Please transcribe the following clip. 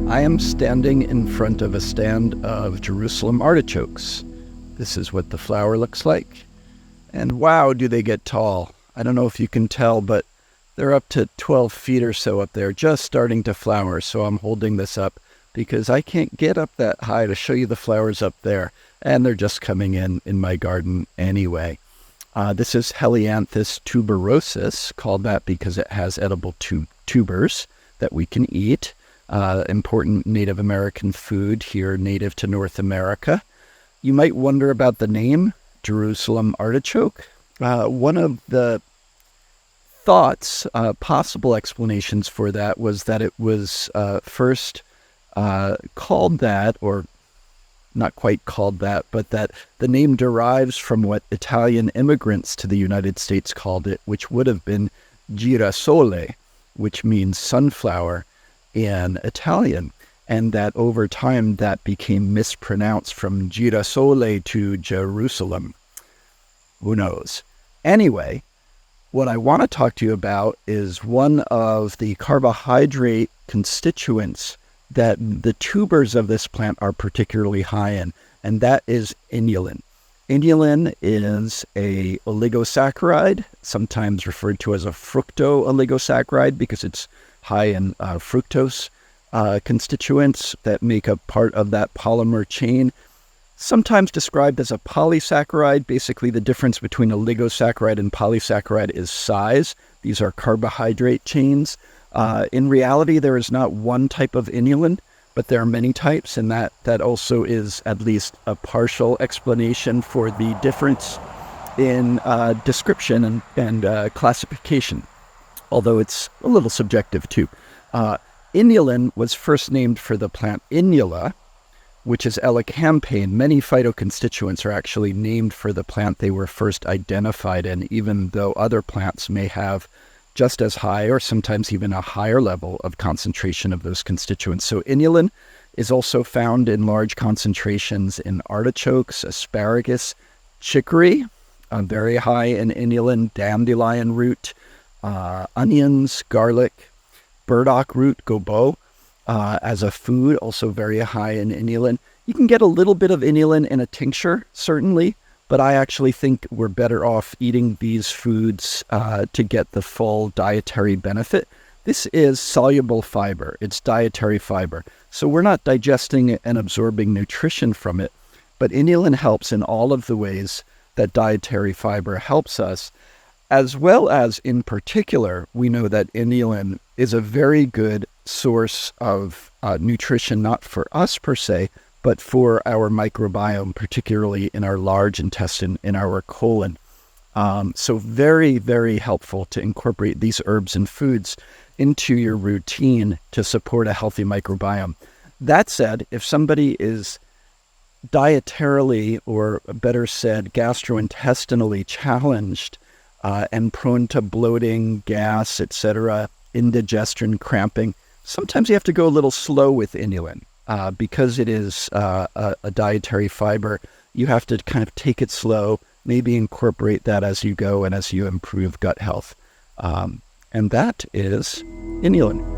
I am standing in front of a stand of Jerusalem artichokes. This is what the flower looks like. And wow, do they get tall. I don't know if you can tell, but they're up to 12 feet or so up there, just starting to flower. So I'm holding this up because I can't get up that high to show you the flowers up there. And they're just coming in my garden anyway. This is Helianthus tuberosus, called that because it has edible tubers that we can eat. Important Native American food here, native to North America. You might wonder about the name, Jerusalem artichoke. One of the thoughts, possible explanations for that was that it was first called that, or not quite called that, but that the name derives from what Italian immigrants to the United States called it, which would have been girasole, which means sunflower in Italian, and that over time that became mispronounced from girasole to Jerusalem. Who knows? Anyway, what I want to talk to you about is one of the carbohydrate constituents that the tubers of this plant are particularly high in, and that is inulin. Inulin is a oligosaccharide, sometimes referred to as a fructo-oligosaccharide because it's high in fructose constituents that make up part of that polymer chain. Sometimes described as a polysaccharide. Basically, the difference between oligosaccharide and polysaccharide is size. These are carbohydrate chains. In reality, there is not one type of inulin, but there are many types, and that also is at least a partial explanation for the difference in description and classification, although it's a little subjective too. Inulin was first named for the plant Inula, which is elecampane. Many phytoconstituents are actually named for the plant they were first identified in, even though other plants may have just as high or sometimes even a higher level of concentration of those constituents. So inulin is also found in large concentrations in artichokes, asparagus, chicory, very high in inulin, dandelion root, onions, garlic, burdock root, gobo, as a food, also very high in inulin. You can get a little bit of inulin in a tincture, certainly, but I actually think we're better off eating these foods to get the full dietary benefit. This is soluble fiber. It's dietary fiber. So we're not digesting and absorbing nutrition from it, but inulin helps in all of the ways that dietary fiber helps us, as well as, in particular, we know that inulin is a very good source of nutrition, not for us per se, but for our microbiome, particularly in our large intestine, in our colon. So very, very helpful to incorporate these herbs and foods into your routine to support a healthy microbiome. That said, if somebody is dietarily, or better said, gastrointestinally challenged and prone to bloating, gas, etc., indigestion, cramping, sometimes you have to go a little slow with inulin. Because it is a dietary fiber, you have to kind of take it slow, maybe incorporate that as you go and as you improve gut health. And that is inulin.